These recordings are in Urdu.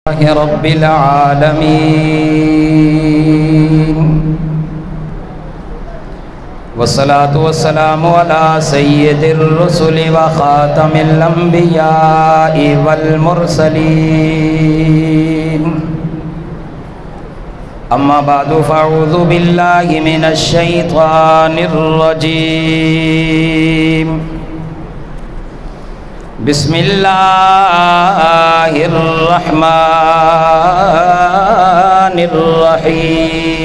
رب العالمين والصلاة والسلام على سيد الرسل وخاتم الأنبياء والمرسلين أما بعد فأعوذ بالله من الشيطان الرجيم بسم الله الرحمن الرحيم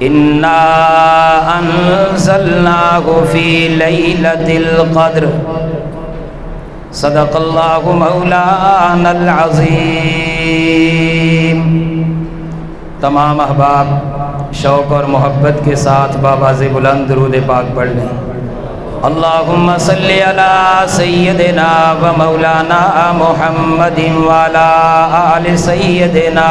إنا أنزلناه في ليلة القدر صدق الله مولانا العظیم۔ تمام احباب شوق اور محبت کے ساتھ بآواز بلند درود پاک پڑھ لیں۔ اللہم صلی علی سیدنا و مولانا محمد وعلی آل سیدنا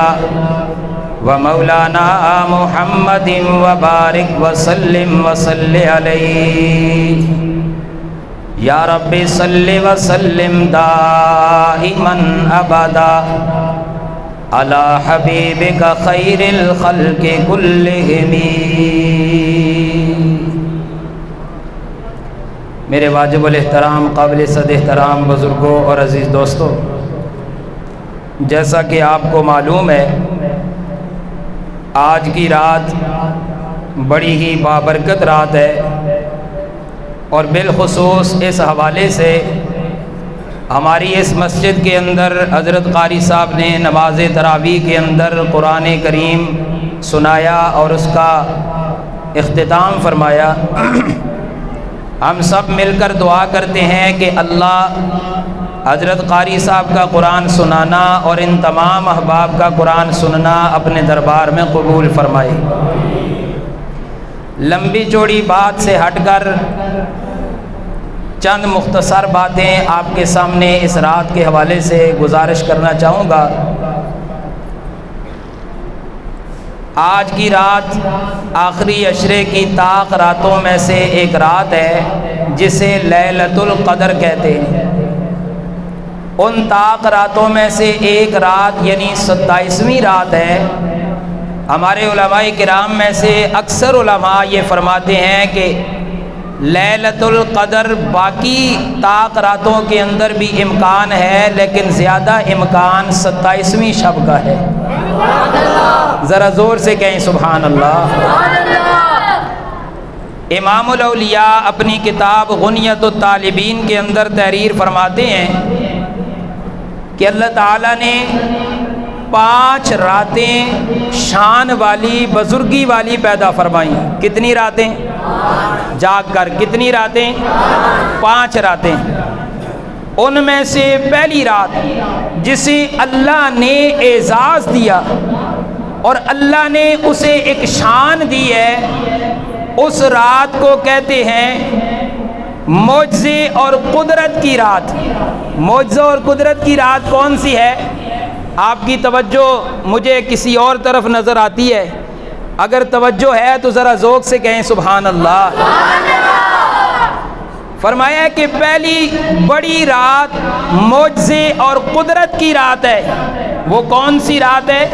و مولانا محمد وبارک وسلم وصلی علیہ یا رب صلی وسلم دائما ابدا علی حبیبک خیر الخلق کلہم۔ میرے واجب الاحترام قابل صد احترام بزرگوں اور عزیز دوستوں، جیسا کہ آپ کو معلوم ہے آج کی رات بڑی ہی بابرکت رات ہے، اور بالخصوص اس حوالے سے ہماری اس مسجد کے اندر حضرت قاری صاحب نے نماز تراویح کے اندر قرآن کریم سنایا اور اس کا اختتام فرمایا۔ ہم سب مل کر دعا کرتے ہیں کہ اللہ حضرت قاری صاحب کا قرآن سنانا اور ان تمام احباب کا قرآن سننا اپنے دربار میں قبول فرمائے۔ لمبی چوڑی بات سے ہٹ کر چند مختصر باتیں آپ کے سامنے اس رات کے حوالے سے گزارش کرنا چاہوں گا۔ آج کی رات آخری عشرے کی طاق راتوں میں سے ایک رات ہے جسے لیلۃ القدر کہتے ہیں۔ ان طاق راتوں میں سے ایک رات یعنی 27ویں رات ہے۔ ہمارے علماء کرام میں سے اکثر علماء یہ فرماتے ہیں کہ لیلۃ القدر باقی طاق راتوں کے اندر بھی امکان ہے، لیکن زیادہ امکان 27ویں شب کا ہے۔ ذرا زور سے کہیں سبحان اللہ۔ امام الاولیاء اپنی کتاب غنیۃ الطالبین کے اندر تحریر فرماتے ہیں کہ اللہ تعالیٰ نے 5 راتیں شان والی بزرگی والی پیدا فرمائیں۔ کتنی راتیں؟ جاگ کر کتنی راتیں؟ 5 راتیں۔ ان میں سے پہلی رات جسے اللہ نے اعزاز دیا اور اللہ نے اسے ایک شان دی ہے، اس رات کو کہتے ہیں معجزے اور قدرت کی رات۔ معجزہ اور قدرت کی رات کون سی ہے؟ آپ کی توجہ مجھے کسی اور طرف نظر آتی ہے، اگر توجہ ہے تو ذرا ذوق سے کہیں سبحان اللہ۔ فرمایا ہے کہ پہلی بڑی رات معجزے اور قدرت کی رات ہے۔ وہ کون سی رات ہے؟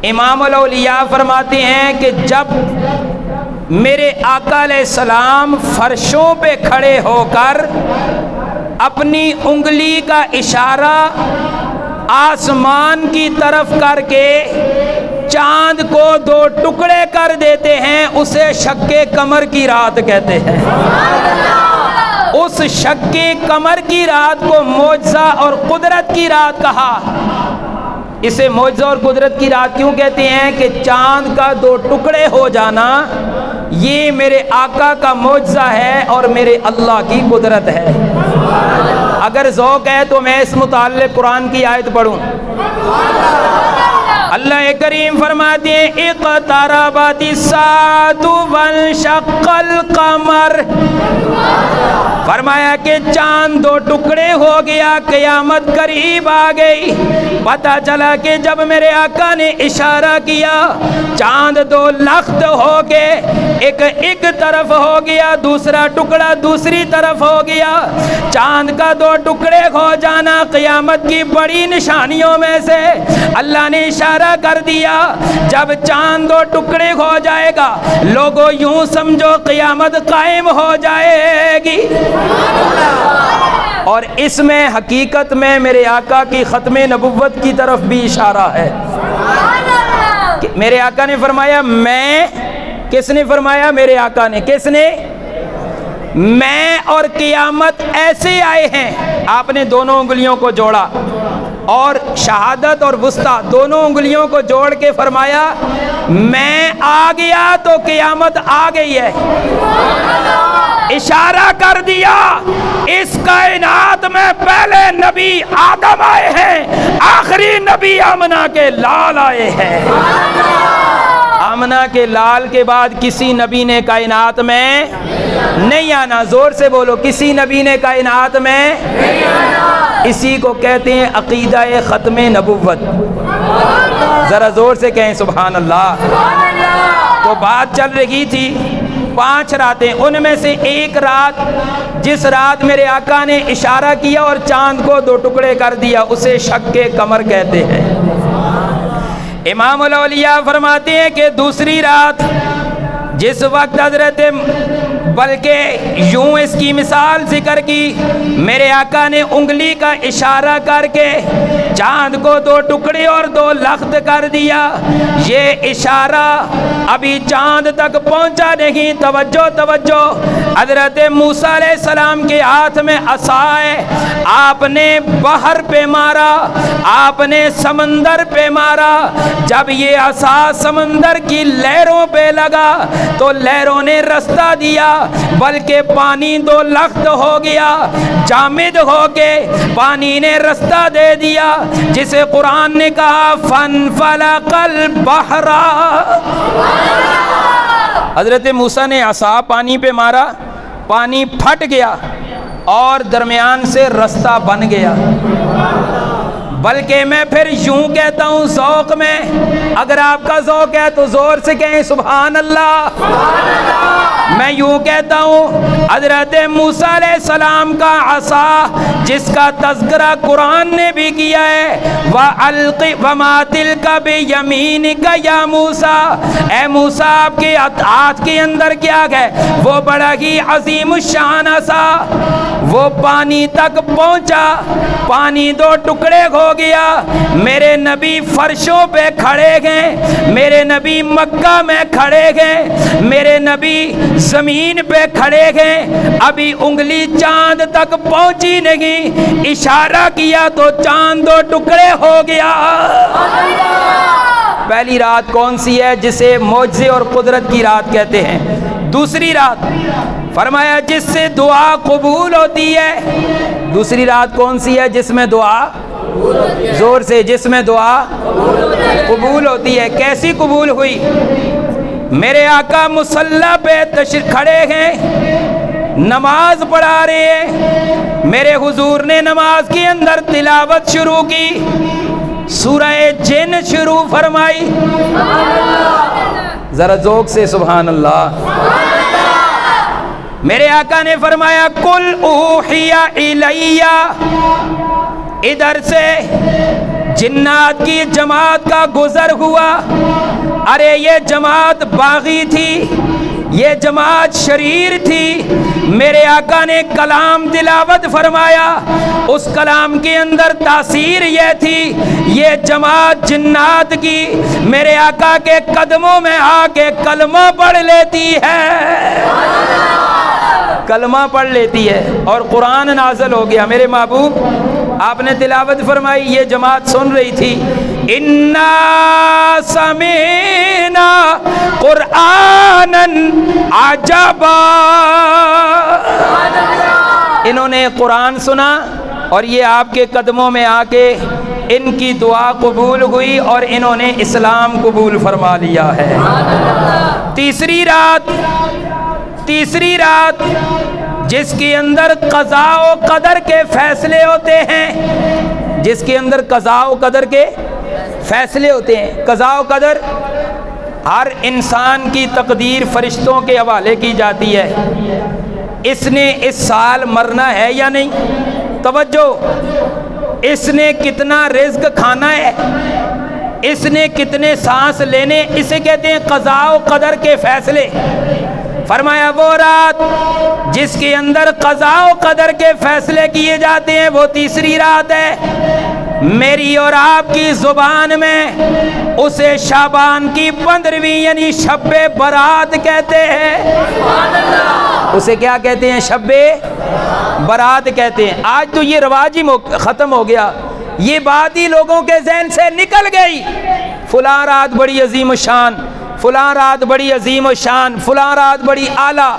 امام الاولیاء فرماتے ہیں کہ جب میرے آقا علیہ السلام فرشوں پہ کھڑے ہو کر اپنی انگلی کا اشارہ آسمان کی طرف کر کے چاند کو 2 ٹکڑے کر دیتے ہیں، اسے شق قمر کی رات کہتے ہیں۔ اس شق قمر کی رات کو معجزہ اور قدرت کی رات کہا۔ اسے معجزہ اور قدرت کی رات کیوں کہتے ہیں کہ چاند کا 2 ٹکڑے ہو جانا یہ میرے آقا کا معجزہ ہے اور میرے اللہ کی قدرت ہے۔ اگر ذوق ہے تو میں اس متعلق قرآن کی آیت پڑھوں۔ اللہ کریم فرماتے ہیں اقتربت الساعۃ وانشق القمر، فرمایا کہ چاند دو ٹکڑے ہو گیا، قیامت قریب آ گئی۔ پتہ چلا کہ جب میرے آقا نے اشارہ کیا چاند دو لخت ہو کے ایک طرف ہو گیا، دوسرا ٹکڑا دوسری طرف ہو گیا۔ چاند کا دو ٹکڑے ہو جانا قیامت کی بڑی نشانیوں میں سے۔ اللہ نے اشارہ کر دیا جب چاند دو ٹکڑے ہو جائے گا لوگوں یوں سمجھو قیامت قائم ہو جائے گی۔ اور اس میں حقیقت میں میرے آقا کی ختم نبوت کی طرف بھی اشارہ ہے۔ میرے آقا نے فرمایا میں، کس نے فرمایا؟ میرے آقا نے۔ کس نے؟ میں اور قیامت ایسے آئے ہیں۔ آپ نے دونوں انگلیوں کو جوڑا اور شہادت اور وسطیٰ دونوں انگلیوں کو جوڑ کے فرمایا میں آ گیا تو قیامت آ گئی ہے۔ اشارہ کر دیا اس کائنات میں پہلے نبی آدم آئے ہیں، آخری نبی آمنہ کے لال آئے ہیں۔ آمنہ کے لال کے بعد کسی نبی نے کائنات میں نہیں آنا۔ زور سے بولو، کسی نبی نے کائنات میں نہیں آنا۔ اسی کو کہتے ہیں عقیدہ ختم نبوت۔ ذرا زور سے کہیں سبحان اللہ۔ تو بات چل رہی تھی 5 راتیں، ان میں سے ایک رات جس رات میرے آقا نے اشارہ کیا اور چاند کو 2 ٹکڑے کر دیا اسے شق قمر کہتے ہیں۔ امام الاولیاء فرماتے ہیں کہ دوسری رات جس وقت حضرت، بلکہ یوں اس کی مثال ذکر کی، میرے آقا نے انگلی کا اشارہ کر کے چاند کو 2 ٹکڑے اور 2 لخت کر دیا۔ یہ اشارہ ابھی چاند تک پہنچا نہیں۔ توجہ توجہ، حضرت موسیٰ علیہ السلام کے ہاتھ میں عصا ہے، آپ نے بحر پہ مارا، آپ نے سمندر پہ مارا۔ جب یہ عصا سمندر کی لہروں پہ لگا تو لہروں نے رستہ دیا، بلکہ پانی 2 لخت ہو گیا، جامد ہو کے پانی نے رستہ دے دیا، جسے قرآن نے کہا فَانْفَلَقَ الْبَحْرَ۔ حضرت موسیٰ نے عصا پانی پہ مارا، پانی پھٹ گیا اور درمیان سے رستہ بن گیا۔ بلکہ میں پھر یوں کہتا ہوں ذوق میں، اگر آپ کا ذوق ہے تو زور سے کہیں سبحان اللہ۔ میں یوں کہتا ہوں حضرت موسیٰ علیہ السلام کا عصا جس کا تذکرہ قرآن نے بھی کیا ہے، وَأَلْقِ وَمَا تِلْكَ بِيَمِينِكَ يَا مُوسَىٰ، اے موسیٰ آپ کے ہاتھ کے اندر کیا ہے؟ وہ بڑا ہی عظیم الشان عصا، وہ پانی تک پہنچا، پانی 2 ٹکڑے ہو گیا۔ میرے نبی فرشوں پہ کھڑے گئے، میرے نبی مکہ میں کھڑے گئے، میرے نبی زمین پہ کھڑے گئے، ابھی انگلی چاند تک پہنچی نہیں، اشارہ کیا تو چاند 2 ٹکڑے ہو گیا۔ پہلی رات کون سی ہے؟ جسے معجزے اور قدرت کی رات کہتے ہیں۔ دوسری رات فرمایا جس سے دعا قبول ہوتی ہے۔ دوسری رات کون سی ہے جس میں دعا، زور سے، جس میں دعا قبول ہوتی ہے۔ کیسی قبول ہوئی؟ میرے آقا مصلی پہ کھڑے ہیں، نماز پڑھا رہے ہیں، میرے حضور نے نماز کے اندر تلاوت شروع کی، سورہ جن شروع فرمائی۔ ذرا ذوق سے سبحان اللہ۔ میرے آقا نے فرمایا قل اوحی الی، ادھر سے جنات کی جماعت کا گزر ہوا۔ ارے یہ جماعت باغی تھی، یہ جماعت شریر تھی۔ میرے آقا نے کلام تلاوت فرمایا، اس کلام کے اندر تاثیر یہ تھی، یہ جماعت جنات کی میرے آقا کے قدموں میں آ کے کلمہ پڑھ لیتی ہے، کلمہ پڑھ لیتی ہے، اور قرآن نازل ہو گیا۔ میرے محبوب آپ نے تلاوت فرمائی، یہ جماعت سن رہی تھی، اِنَّا سَمِعْنَا قُرْآنًا عَجَبًا۔ انہوں نے قرآن سنا اور یہ آپ کے قدموں میں آ کے ان کی دعا قبول ہوئی اور انہوں نے اسلام قبول فرما لیا ہے۔ تیسری رات جس کے اندر قضاء و قدر کے فیصلے ہوتے ہیں، جس کے اندر قضاء و قدر کے فیصلے ہوتے ہیں۔ قضاء و قدر، ہر انسان کی تقدیر فرشتوں کے حوالے کی جاتی ہے۔ اس نے اس سال مرنا ہے یا نہیں، توجہ، اس نے کتنا رزق کھانا ہے، اس نے کتنے سانس لینے، اسے کہتے ہیں قضاء و قدر کے فیصلے۔ فرمایا وہ رات جس کے اندر قضاء و قدر کے فیصلے کیے جاتے ہیں وہ تیسری رات ہے۔ میری اور آپ کی زبان میں اسے شعبان کی 15ویں یعنی شب برات کہتے ہیں۔ اسے کیا کہتے ہیں؟ شب برات کہتے ہیں۔ آج تو یہ رواج ہی ختم ہو گیا، یہ بات ہی لوگوں کے ذہن سے نکل گئی۔ فلاں رات بڑی عظیم الشان، فلاں رات بڑی عظیم الشان، فلاں رات بڑی اعلیٰ۔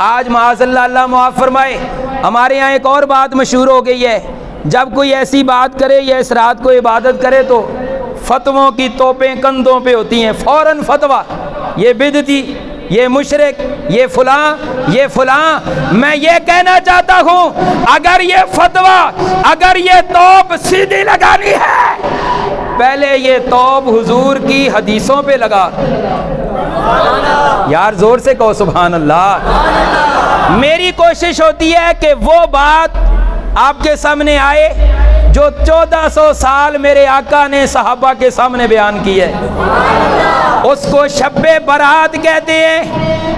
آج معاذ اللہ، اللہ معاف فرمائے، ہمارے یہاں ایک اور بات مشہور ہو گئی ہے، جب کوئی ایسی بات کرے یا اس رات کو عبادت کرے تو فتووں کی توپیں کندھوں پہ ہوتی ہیں، فوراً فتویٰ، یہ بدعتی، یہ مشرک، یہ فلاں۔ میں یہ کہنا چاہتا ہوں، اگر یہ فتویٰ، اگر یہ توپ سیدھی لگانی ہے، پہلے یہ توپ حضور کی حدیثوں پہ لگا۔ یار زور سے کہو سبحان اللہ۔ میری کوشش ہوتی ہے کہ وہ بات آپ کے سامنے آئے جو 1400 سال میرے آقا نے صحابہ کے سامنے بیان کی ہے، اس کو شب برات کہتے ہیں۔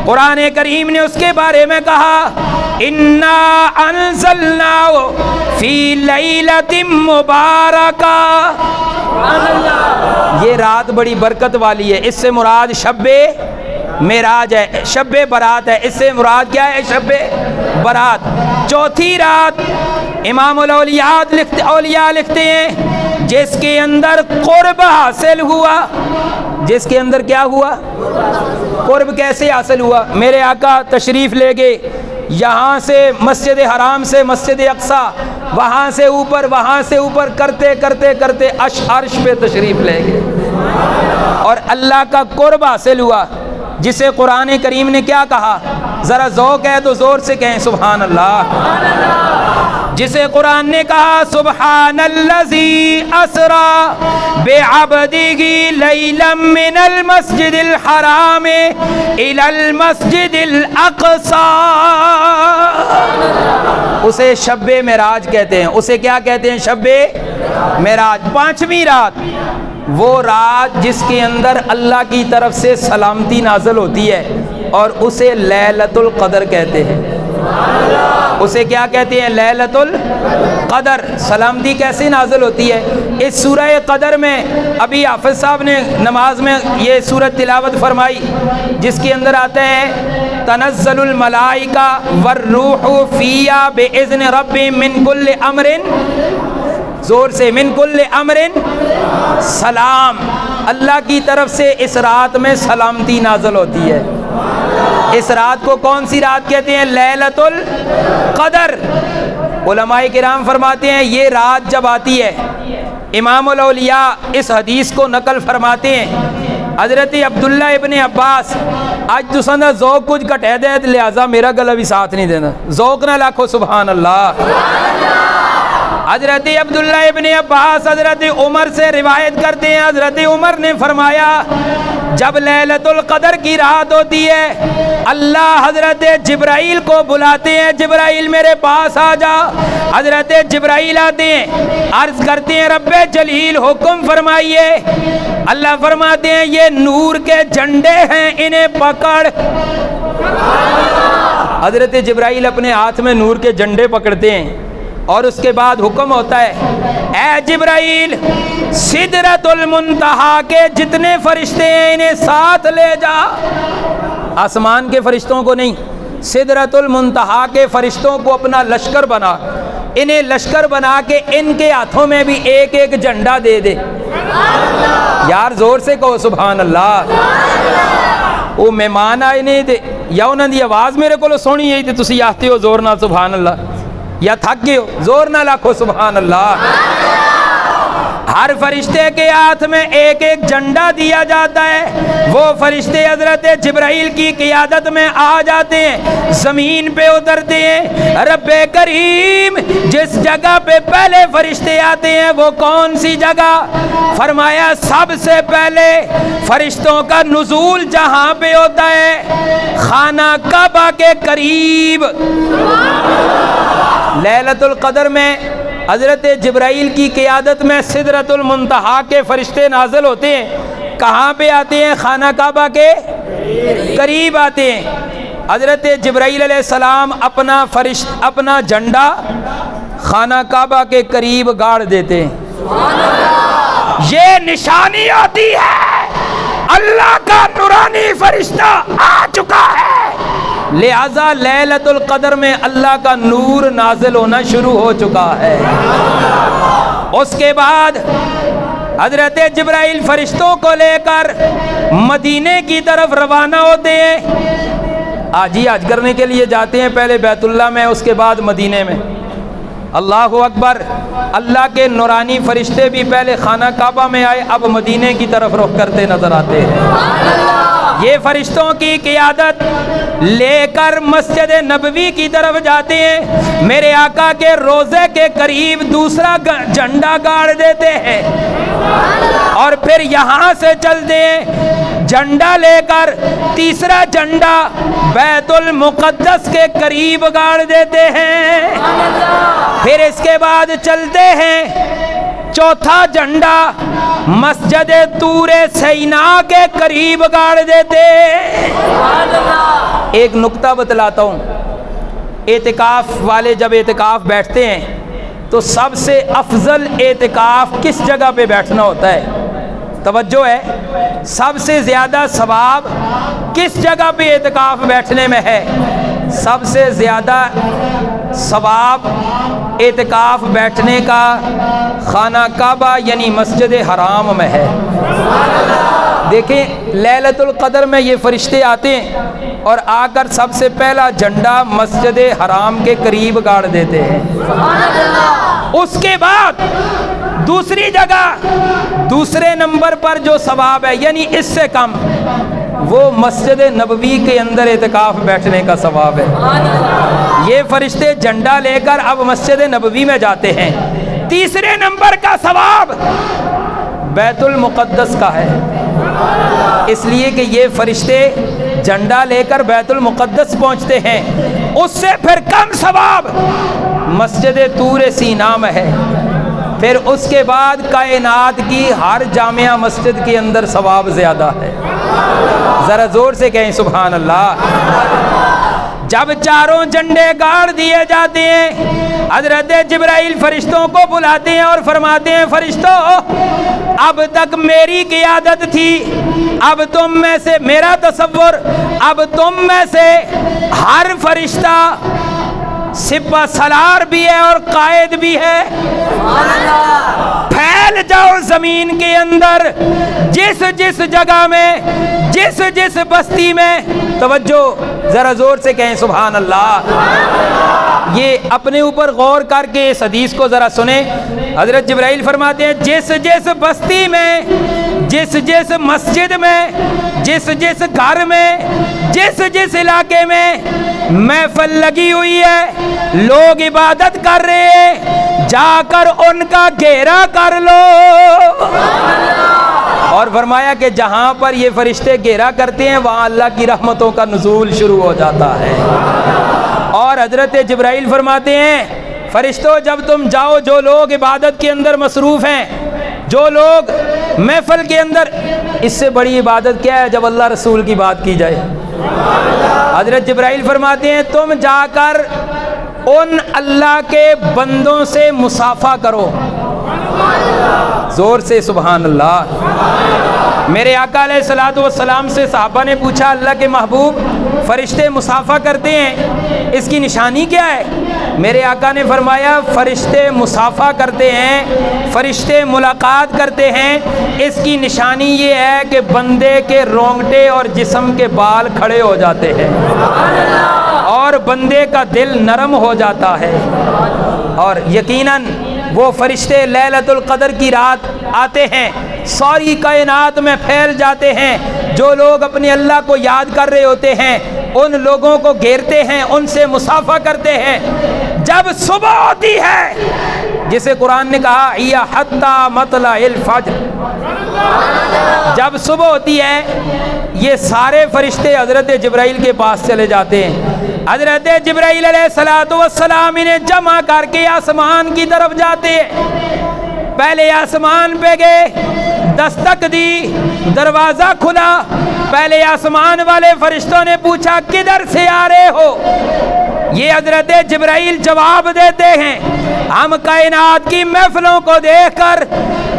قرآن کریم نے اس کے بارے میں کہا اِنَّا أَنزَلْنَاهُ فِي لَيْلَةٍ مُبَارَكَةٍ۔ یہ رات بڑی برکت والی ہے، اس سے مراد شب معراج ہے، شب برات ہے، اس سے مراد کیا ہے؟ شب برات۔ چوتھی رات امام اولیاء لکھتے ہیں جس کے اندر قرب حاصل ہوا۔ جس کے اندر کیا ہوا؟ قرب کیسے حاصل ہوا؟ میرے آقا تشریف لے گئے یہاں سے مسجد حرام سے مسجد اقصیٰ، وہاں سے اوپر کرتے کرتے عرش پہ تشریف لے گئے اور اللہ کا قرب حاصل ہوا، جسے قرآن کریم نے کیا کہا؟ ذرا ذوق ہے تو زور سے کہیں سبحان اللہ۔ جسے قرآن نے کہا سبحان الذی اسری بعبدہ لیلا من المسجد الحرام الی المسجد الاقصی۔ اسے شب معراج کہتے ہیں، اسے کیا کہتے ہیں؟ شب معراج۔ پانچویں رات، وہ رات جس کے اندر اللہ کی طرف سے سلامتی نازل ہوتی ہے اور اسے لیلۃ القدر کہتے ہیں۔ اسے کیا کہتے ہیں؟ لیلۃ القدر۔ سلامتی کیسے نازل ہوتی ہے؟ اس سورہ قدر میں ابھی حافظ صاحب نے نماز میں یہ سورت تلاوت فرمائی جس کے اندر آتا ہے تنزل الملائکہ والروح فیہا باذن ربہم من کل امر، زور سے، من کل امر سلام۔ اللہ کی طرف سے اس رات میں سلامتی نازل ہوتی ہے۔ اس رات کو کون سی رات کہتے ہیں؟ لیلۃ القدر۔ علماء کرام فرماتے ہیں یہ رات جب آتی ہے، امام الاولیاء اس حدیث کو نقل فرماتے ہیں، حضرت عبداللہ ابن عباس، آج تو سنہ ذوق کچھ کٹے دے لہذا میرا گلا بھی ساتھ نہیں دینا، ذوق نہ لاکھو سبحان اللہ۔ حضرت عبداللہ ابن عباس حضرت عمر سے روایت کرتے ہیں، حضرت عمر نے فرمایا جب لیلۃ القدر کی رات ہوتی ہے اللہ حضرت جبرائیل کو بلاتے ہیں، جبرائیل میرے پاس آ جا۔ حضرت جبرائیل آتے ہیں، عرض کرتے ہیں رب جلیل حکم فرمائیے۔ اللہ فرماتے ہیں یہ نور کے جھنڈے ہیں، انہیں پکڑ۔ حضرت جبرائیل اپنے ہاتھ میں نور کے جھنڈے پکڑتے ہیں اور اس کے بعد حکم ہوتا ہے اے جبرائیل سدرۃ المنتہا کے جتنے فرشتے ہیں انہیں ساتھ لے جا۔ آسمان کے فرشتوں کو نہیں، سدرۃ المنتہا کے فرشتوں کو اپنا لشکر بنا، انہیں لشکر بنا کے ان کے ہاتھوں میں بھی ایک ایک جھنڈا دے دے۔ یار زور سے کہو سبحان اللہ۔ وہ مہمان آئے نہیں تھے یا انہوں دی آواز میرے کو سونی ہے تو تسی آتے ہو زور نہ سبحان اللہ، یا تھک گئے ہو زور نہ لاکھو سبحان اللہ۔ ہر فرشتے کے ہاتھ میں ایک ایک جھنڈا دیا جاتا ہے، وہ فرشتے حضرت جبرائیل کی قیادت میں آ جاتے ہیں، زمین پہ اترتے ہیں۔ رب کریم جس جگہ پہ پہلے فرشتے آتے ہیں وہ کون سی جگہ؟ فرمایا سب سے پہلے فرشتوں کا نزول جہاں پہ ہوتا ہے خانہ کعبہ کے قریب۔ لیلۃ القدر میں حضرت جبرائیل کی قیادت میں سدرۃ المنتہا کے فرشتے نازل ہوتے ہیں، کہاں پہ آتے ہیں؟ خانہ کعبہ کے قریب آتے ہیں۔ حضرت جبرائیل علیہ السلام اپنا جھنڈا خانہ کعبہ کے قریب گاڑ دیتے ہیں۔ یہ نشانی ہوتی ہے اللہ کا نورانی فرشتہ آ چکا ہے، لہذا لیلۃ القدر میں اللہ کا نور نازل ہونا شروع ہو چکا ہے۔ اس کے بعد حضرت جبرائیل فرشتوں کو لے کر مدینے کی طرف روانہ ہوتے ہیں۔ حج کرنے کے لیے جاتے ہیں، پہلے بیت اللہ میں، اس کے بعد مدینے میں۔ اللہ اکبر، اللہ کے نورانی فرشتے بھی پہلے خانہ کعبہ میں آئے، اب مدینے کی طرف رخ کرتے نظر آتے ہیں۔ یہ فرشتوں کی قیادت لے کر مسجد نبوی کی طرف جاتے ہیں، میرے آقا کے روضے کے قریب دوسرا جھنڈا گاڑ دیتے ہیں، اور پھر یہاں سے چلتے ہیں جھنڈا لے کر تیسرا جھنڈا بیت المقدس کے قریب گاڑ دیتے ہیں، پھر اس کے بعد چلتے ہیں چوتھا جھنڈا مسجد طور سینا کے قریب گاڑ دیتے۔ ایک نکتہ بتلاتا ہوں، اعتکاف والے جب اعتکاف بیٹھتے ہیں تو سب سے افضل اعتکاف کس جگہ پہ بیٹھنا ہوتا ہے؟ توجہ ہے، سب سے زیادہ ثواب کس جگہ پہ اعتکاف بیٹھنے میں ہے؟ سب سے زیادہ ثواب اعتکاف بیٹھنے کا خانہ کعبہ یعنی مسجد حرام میں ہے۔ دیکھیں لیلۃ القدر میں یہ فرشتے آتے ہیں اور آ کر سب سے پہلا جھنڈا مسجد حرام کے قریب گاڑ دیتے ہیں۔ اس کے بعد دوسری جگہ دوسرے نمبر پر جو ثواب ہے یعنی اس سے کم، وہ مسجد نبوی کے اندر اعتکاف بیٹھنے کا ثواب ہے۔ یہ فرشتے جھنڈا لے کر اب مسجد نبوی میں جاتے ہیں۔ تیسرے نمبر کا ثواب بیت المقدس کا ہے، اس لیے کہ یہ فرشتے جھنڈا لے کر بیت المقدس پہنچتے ہیں۔ اس سے پھر کم ثواب مسجد طور سینا میں ہے، پھر اس کے بعد کائنات کی ہر جامعہ مسجد کے اندر ثواب زیادہ ہے۔ ذرا زور سے کہیں سبحان اللہ۔ جب چاروں جھنڈے گاڑ دیے جاتے ہیں، حضرت جبرائیل فرشتوں کو بلاتے ہیں اور فرماتے ہیں فرشتوں اب تک میری قیادت تھی، اب تم میں سے میرا تصور، اب تم میں سے ہر فرشتہ سپہ سالار بھی ہے اور قائد بھی ہے، پھیل جاؤ زمین کے اندر، جس جس جگہ میں جس جس بستی میں، توجہ ذرا زور سے کہیں سبحان اللہ۔ یہ اپنے اوپر غور کر کے اس حدیث کو ذرا سنیں۔ حضرت جبرائیل فرماتے ہیں جس جس بستی میں، جس جس مسجد میں، جس جس گھر میں، جس جس علاقے میں محفل لگی ہوئی ہے، لوگ عبادت کر رہے ہیں، جا کر ان کا گھیرا کر لو۔ اور فرمایا کہ جہاں پر یہ فرشتے گھیرا کرتے ہیں وہاں اللہ کی رحمتوں کا نزول شروع ہو جاتا ہے۔ اور حضرت جبرائیل فرماتے ہیں فرشتوں جب تم جاؤ، جو لوگ عبادت کے اندر مصروف ہیں، جو لوگ محفل کے اندر، اس سے بڑی عبادت کیا ہے جب اللہ رسول کی بات کی جائے۔ حضرت جبرائیل فرماتے ہیں تم جا کر ان اللہ کے بندوں سے مصافحہ کرو۔ زور سے سبحان اللہ۔ میرے آقا علیہ الصلوۃ والسلام سے صحابہ نے پوچھا اللہ کے محبوب فرشتے مصافحہ کرتے ہیں، اس کی نشانی کیا ہے؟ میرے آقا نے فرمایا فرشتے مصافحہ کرتے ہیں، فرشتے ملاقات کرتے ہیں، اس کی نشانی یہ ہے کہ بندے کے رونگٹے اور جسم کے بال کھڑے ہو جاتے ہیں اور بندے کا دل نرم ہو جاتا ہے۔ اور یقیناً وہ فرشتے لیلۃ القدر کی رات آتے ہیں، ساری کائنات میں پھیل جاتے ہیں، جو لوگ اپنے اللہ کو یاد کر رہے ہوتے ہیں ان لوگوں کو گھیرتے ہیں، ان سے مصافحہ کرتے ہیں۔ جب صبح ہوتی ہے، جسے قرآن نے کہا یا حتی مطلع الفجر، جب صبح ہوتی ہے یہ سارے فرشتے حضرت جبرائیل کے پاس چلے جاتے ہیں۔ حضرت جبرائیل علیہ السلام انہیں جمع کر کے آسمان کی طرف جاتے ہیں۔ پہلے آسمان پہ گئے، دستک دی، دروازہ کھلا، پہلے آسمان والے فرشتوں نے پوچھا کدھر سے آ رہے ہو؟ یہ حضرت جبرائیل جواب دیتے ہیں ہم کائنات کی محفلوں کو دیکھ کر،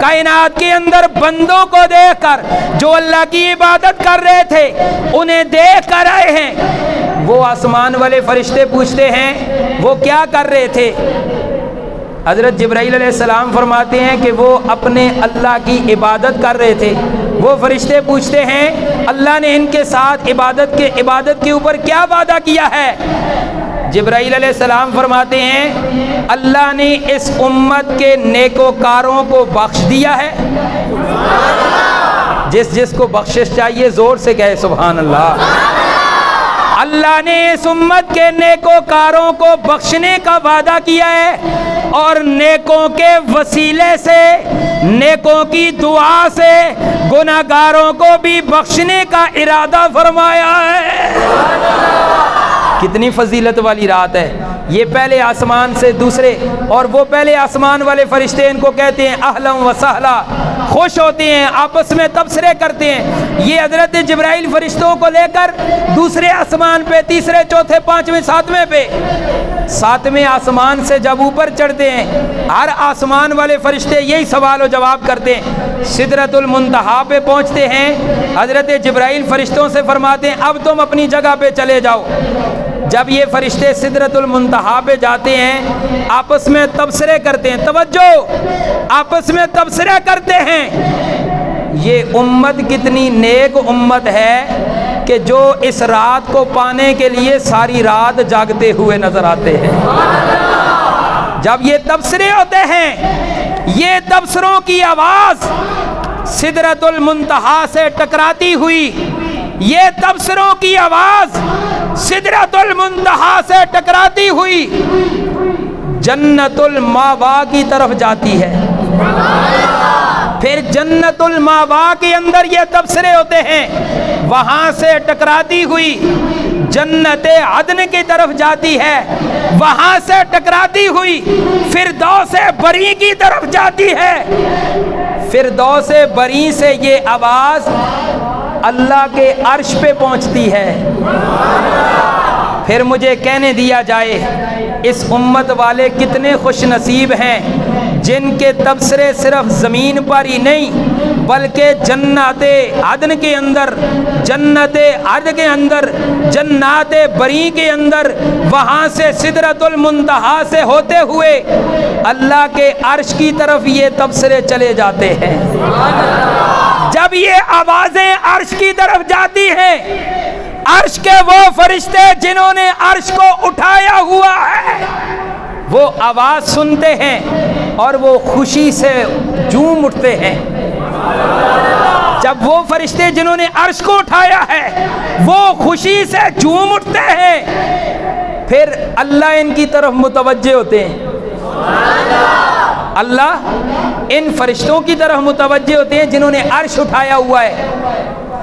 کائنات کے اندر بندوں کو دیکھ کر جو اللہ کی عبادت کر رہے تھے انہیں دیکھ کر آئے ہیں۔ وہ آسمان والے فرشتے پوچھتے ہیں وہ کیا کر رہے تھے؟ حضرت جبرائیل علیہ السلام فرماتے ہیں کہ وہ اپنے اللہ کی عبادت کر رہے تھے۔ وہ فرشتے پوچھتے ہیں اللہ نے ان کے ساتھ عبادت کے اوپر کیا وعدہ کیا ہے؟ جبرائیل علیہ السلام فرماتے ہیں اللہ نے اس امت کے نیکوکاروں کو بخش دیا ہے۔ جس کو بخشش چاہیے زور سے کہے سبحان اللہ۔ اللہ نے اس امت کے نیکوکاروں کو بخشنے کا وعدہ کیا ہے اور نیکوں کے وسیلے سے، نیکوں کی دعا سے گناہگاروں کو بھی بخشنے کا ارادہ فرمایا ہے۔ کتنی فضیلت والی رات ہے یہ۔ پہلے آسمان سے دوسرے، اور وہ پہلے آسمان والے فرشتے ان کو کہتے ہیں اہلا و سہلا، خوش ہوتے ہیں، آپس میں تبصرے کرتے ہیں۔ یہ حضرت جبرائیل فرشتوں کو لے کر دوسرے آسمان پہ، تیسرے، چوتھے، پانچویں، ساتویں پہ، ساتویں آسمان سے جب اوپر چڑھتے ہیں ہر آسمان والے فرشتے یہی سوال و جواب کرتے ہیں۔ سدرۃ المنتہا پہ پہنچتے ہیں، حضرت جبرائیل فرشتوں سے فرماتے ہیں اب تم اپنی جگہ پہ چلے جاؤ۔ جب یہ فرشتے سدرۃ المنتہا پہ جاتے ہیں آپس میں تبصرے کرتے ہیں، توجہ، آپس میں تبصرے کرتے ہیں یہ امت کتنی نیک امت ہے کہ جو اس رات کو پانے کے لیے ساری رات جاگتے ہوئے نظر آتے ہیں۔ جب یہ تبصرے ہوتے ہیں یہ تبصروں کی آواز سدرۃ المنتہا سے ٹکراتی ہوئی، یہ تبصروں کی آواز سدرۃ المنتہا سے ٹکراتی ہوئی جنت الماوا کی طرف جاتی ہے۔ پھر جنت الماوا کے اندر یہ تبصرے ہوتے ہیں، وہاں سے ٹکراتی ہوئی جنت عدن کی طرف جاتی ہے، وہاں سے ٹکراتی ہوئی فردوس بری کی طرف جاتی ہے۔ فردوس بری سے یہ آواز اللہ کے عرش پہ پہنچتی ہے۔ پھر مجھے کہنے دیا جائے اس امت والے کتنے خوش نصیب ہیں جن کے تبصرے صرف زمین پر ہی نہیں بلکہ جنات عدن کے اندر، جنت عدن کے اندر، جنات بری کے اندر، وہاں سے سدرۃ المنتہا سے ہوتے ہوئے اللہ کے عرش کی طرف یہ تبصرے چلے جاتے ہیں۔ جب یہ آوازیں عرش کی طرف جاتی ہیں عرش کے وہ فرشتے جنہوں نے عرش کو اٹھایا ہوا ہے وہ آواز سنتے ہیں اور وہ خوشی سے جھوم اٹھتے ہیں۔ جب وہ فرشتے جنہوں نے عرش کو اٹھایا ہے وہ خوشی سے جھوم اٹھتے ہیں پھر اللہ ان کی طرف متوجہ ہوتے ہیں۔ اللہ ان فرشتوں کی طرف متوجہ ہوتے ہیں جنہوں نے عرش اٹھایا ہوا ہے۔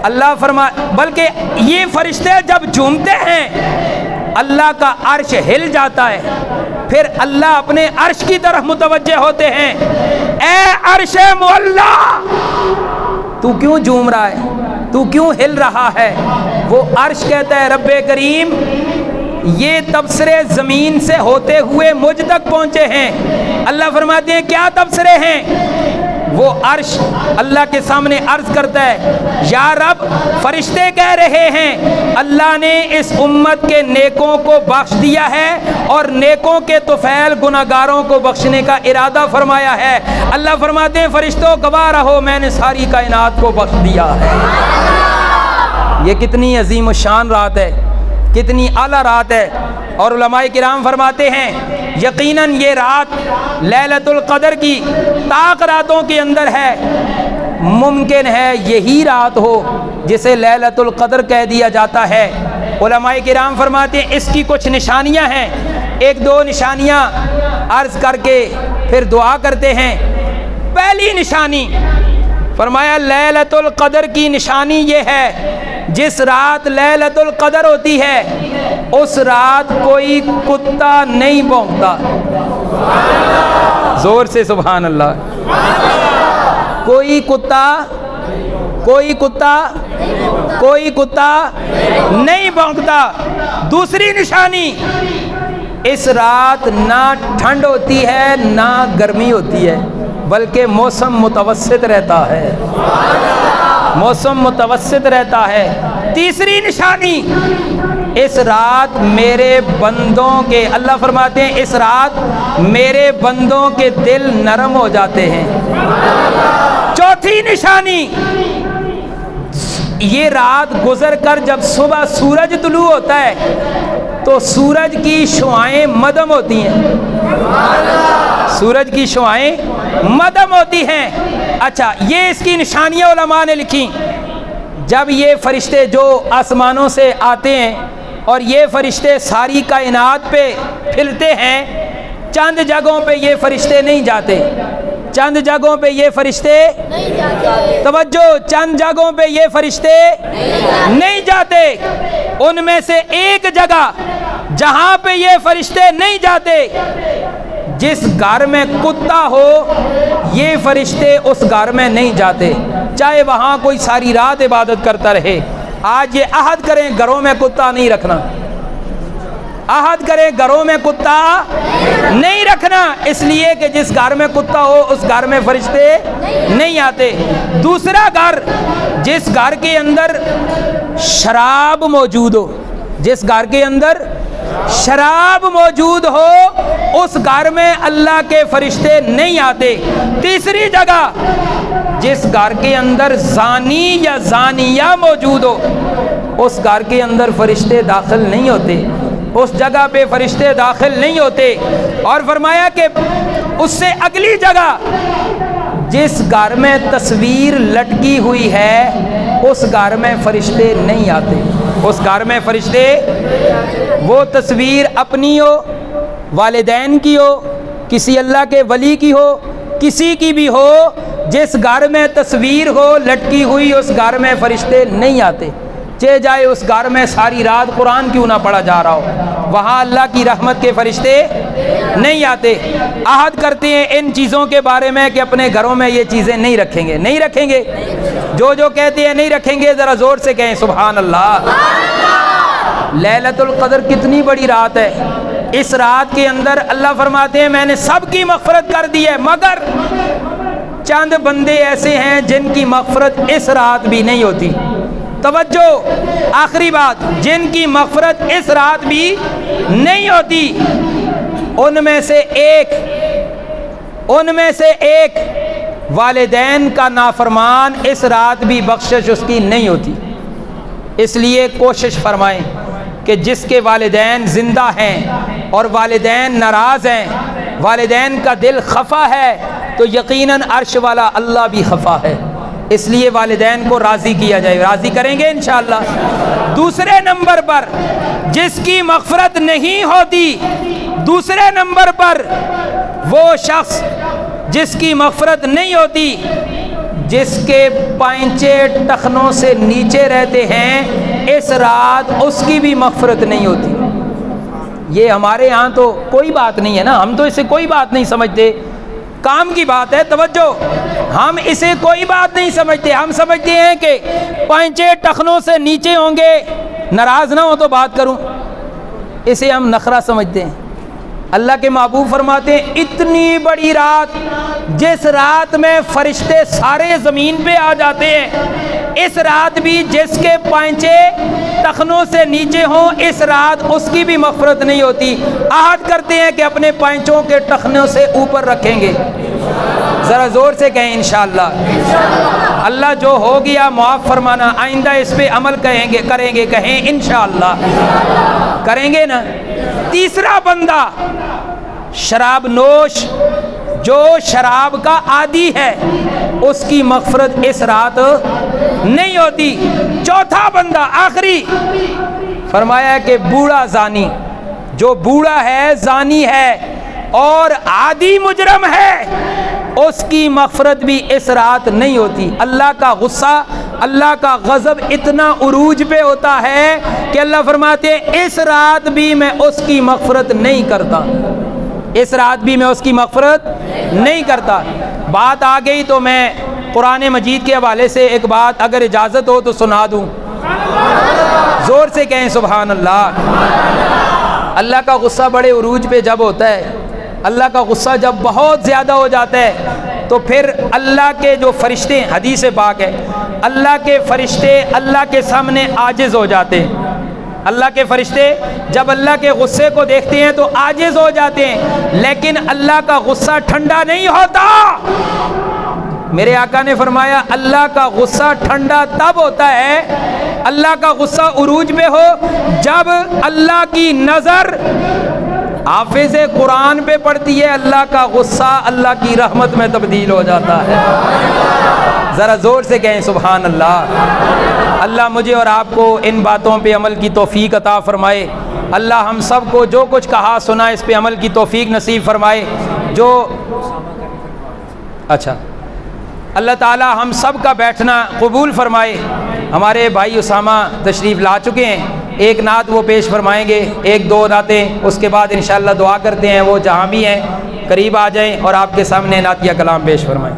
اللہ بلکہ یہ فرشتے جب جھومتے ہیں اللہ کا عرش ہل جاتا ہے، پھر اللہ اپنے عرش کی طرف متوجہ ہوتے ہیں، اے عرش معلا تو کیوں جھوم رہا ہے، تو کیوں ہل رہا ہے؟ وہ عرش کہتا ہے رب کریم یہ تبصرے زمین سے ہوتے ہوئے مجھ تک پہنچے ہیں۔ اللہ فرماتے ہیں کیا تبصرے ہیں؟ وہ عرش اللہ کے سامنے عرض کرتا ہے یا رب فرشتے کہہ رہے ہیں اللہ نے اس امت کے نیکوں کو بخش دیا ہے اور نیکوں کے طفیل گناہگاروں کو بخشنے کا ارادہ فرمایا ہے۔ اللہ فرماتے ہیں فرشتوں گواہ رہو میں نے ساری کائنات کو بخش دیا ہے۔ یہ کتنی عظیم و شان رات ہے، کتنی اعلیٰ رات ہے۔ اور علماء کرام فرماتے ہیں یقیناً یہ رات لیلۃ القدر کی طاق راتوں کے اندر ہے، ممکن ہے یہی رات ہو جسے لیلۃ القدر کہہ دیا جاتا ہے۔ علماء کرام فرماتے ہیں اس کی کچھ نشانیاں ہیں، ایک دو نشانیاں عرض کر کے پھر دعا کرتے ہیں۔ پہلی نشانی فرمایا لیلۃ القدر کی نشانی یہ ہے جس رات لیلۃ القدر ہوتی ہے اس رات کوئی کتا نہیں بھونکتا۔ زور سے سبحان اللہ۔ کوئی کتا نہیں بھونکتا۔ دوسری نشانی اس رات نہ ٹھنڈ ہوتی ہے نہ گرمی ہوتی ہے بلکہ موسم متوسط رہتا ہے، موسم متوسط رہتا ہے۔ تیسری نشانی اس رات میرے بندوں کے، اللہ فرماتے ہیں اس رات میرے بندوں کے دل نرم ہو جاتے ہیں۔ چوتھی نشانی یہ رات گزر کر جب صبح سورج طلوع ہوتا ہے تو سورج کی شعاعیں مدھم ہوتی ہیں، سورج کی شعاعیں مدھم ہوتی ہیں۔ اچھا، یہ اس کی نشانیاں علماء نے لکھی۔ جب یہ فرشتے جو آسمانوں سے آتے ہیں اور یہ فرشتے ساری کائنات پہ پھرتے ہیں، چند جگہوں پہ یہ فرشتے نہیں جاتے، چند جگہوں پہ یہ فرشتے توجہ، چند جگہوں پہ یہ فرشتے نہیں جاتے۔ ان میں سے ایک جگہ جہاں پہ یہ فرشتے نہیں جاتے، جس گھر میں کتا ہو یہ فرشتے اس گھر میں نہیں جاتے، چاہے وہاں کوئی ساری رات عبادت کرتا رہے۔ آج یہ عہد کریں گھروں میں کتا نہیں رکھنا، عہد کریں گھروں میں کتا نہیں رکھنا، اس لیے کہ جس گھر میں کتا ہو اس گھر میں فرشتے نہیں آتے۔ دوسرا گھر جس گھر کے اندر شراب موجود ہو، جس گھر کے اندر شراب موجود ہو اس گھر میں اللہ کے فرشتے نہیں آتے۔ تیسری جگہ جس گھر کے اندر زانی یا زانیہ موجود ہو اس گھر کے اندر فرشتے داخل نہیں ہوتے، اس جگہ پہ فرشتے داخل نہیں ہوتے۔ اور فرمایا کہ اس سے اگلی جگہ جس گھر میں تصویر لٹکی ہوئی ہے اس گھر میں فرشتے نہیں آتے، اس گھر میں فرشتے، وہ تصویر اپنی ہو، والدین کی ہو، کسی اللہ کے ولی کی ہو، کسی کی بھی ہو، جس گھر میں تصویر ہو لٹکی ہوئی اس گھر میں فرشتے نہیں آتے، چاہے جائے اس گھر میں ساری رات قرآن کیوں نہ پڑھا جا رہا ہو، وہاں اللہ کی رحمت کے فرشتے نہیں آتے۔ عہد کرتے ہیں ان چیزوں کے بارے میں کہ اپنے گھروں میں یہ چیزیں نہیں رکھیں گے، نہیں رکھیں گے۔ جو کہتے ہیں نہیں رکھیں گے ذرا زور سے کہیں سبحان اللہ۔ لیلۃ القدر کتنی بڑی رات ہے، اس رات کے اندر اللہ فرماتے ہیں میں نے سب کی مغفرت کر دی ہے مگر چند بندے ایسے ہیں جن کی مغفرت اس رات بھی نہیں ہوتی۔ توجہ، آخری بات، جن کی مغفرت اس رات بھی نہیں ہوتی، ان میں سے ایک والدین کا نافرمان اس رات بھی بخشش اس کی نہیں ہوتی۔ اس لیے کوشش فرمائیں کہ جس کے والدین زندہ ہیں اور والدین ناراض ہیں، والدین کا دل خفا ہے تو یقیناً عرش والا اللہ بھی خفا ہے، اس لیے والدین کو راضی کیا جائے، راضی کریں گے انشاءاللہ۔ دوسرے نمبر پر جس کی مغفرت نہیں ہوتی، دوسرے نمبر پر وہ شخص جس کی مغفرت نہیں ہوتی، جس کے پائنچے ٹخنوں سے نیچے رہتے ہیں، اس رات اس کی بھی مغفرت نہیں ہوتی۔ یہ ہمارے ہاں تو کوئی بات نہیں ہے نا، ہم تو اسے کوئی بات نہیں سمجھتے، کام کی بات ہے۔ توجہ، ہم اسے کوئی بات نہیں سمجھتے، ہم سمجھتے ہیں کہ پائنچے ٹخنوں سے نیچے ہوں گے، ناراض نہ ہو تو بات کروں، اسے ہم نخرہ سمجھتے ہیں۔ اللہ کے محبوب فرماتے ہیں اتنی بڑی رات، جس رات میں فرشتے سارے زمین پہ آ جاتے ہیں، اس رات بھی جس کے پائنچے ٹخنوں سے نیچے ہوں، اس رات اس کی بھی مغفرت نہیں ہوتی۔ عہد کرتے ہیں کہ اپنے پائنچوں کے ٹخنوں سے اوپر رکھیں گے، ذرا زور سے کہیں انشاءاللہ۔ اللہ جو ہو گیا معاف فرمانا، آئندہ اس پہ عمل کریں گے کہیں انشاءاللہ، کریں گے نا۔ تیسرا بندہ شراب نوش جو شراب کا عادی ہے اس کی مغفرت اس رات نہیں ہوتی۔ چوتھا بندہ آخری فرمایا کہ بوڑھا زانی، جو بوڑھا ہے، زانی ہے اور عادی مجرم ہے، اس کی مغفرت بھی اس رات نہیں ہوتی۔ اللہ کا غصہ، اللہ کا غضب اتنا عروج پہ ہوتا ہے کہ اللہ فرماتے ہیں اس رات بھی میں اس کی مغفرت نہیں کرتا، اس رات بھی میں اس کی مغفرت نہیں کرتا۔ بات آ گئی تو میں قرآن مجید کے حوالے سے ایک بات اگر اجازت ہو تو سنا دوں، زور سے کہیں سبحان اللہ۔ اللہ کا غصہ بڑے عروج پہ جب ہوتا ہے، اللہ کا غصہ جب بہت زیادہ ہو جاتا ہے تو پھر اللہ کے جو فرشتے، حدیث پاک ہے، اللہ کے فرشتے اللہ کے سامنے عاجز ہو جاتے ہیں۔ اللہ کے فرشتے جب اللہ کے غصے کو دیکھتے ہیں تو عاجز ہو جاتے ہیں، لیکن اللہ کا غصہ ٹھنڈا نہیں ہوتا۔ میرے آقا نے فرمایا اللہ کا غصہ ٹھنڈا تب ہوتا ہے، اللہ کا غصہ عروج پہ ہو جب اللہ کی نظر حافظ قرآن پہ پڑتی ہے، اللہ کا غصہ اللہ کی رحمت میں تبدیل ہو جاتا ہے۔ ذرا زور سے کہیں سبحان اللہ۔ اللہ مجھے اور آپ کو ان باتوں پہ عمل کی توفیق عطا فرمائے۔ اللہ ہم سب کو جو کچھ کہا سنا اس پہ عمل کی توفیق نصیب فرمائے۔ جو اچھا اللہ تعالی ہم سب کا بیٹھنا قبول فرمائے۔ ہمارے بھائی اسامہ تشریف لا چکے ہیں، ایک نعت وہ پیش فرمائیں گے، ایک دو نعتیں، اس کے بعد انشاءاللہ دعا کرتے ہیں۔ وہ جہاں بھی ہیں قریب آ جائیں اور آپ کے سامنے نعتیہ کلام پیش فرمائیں۔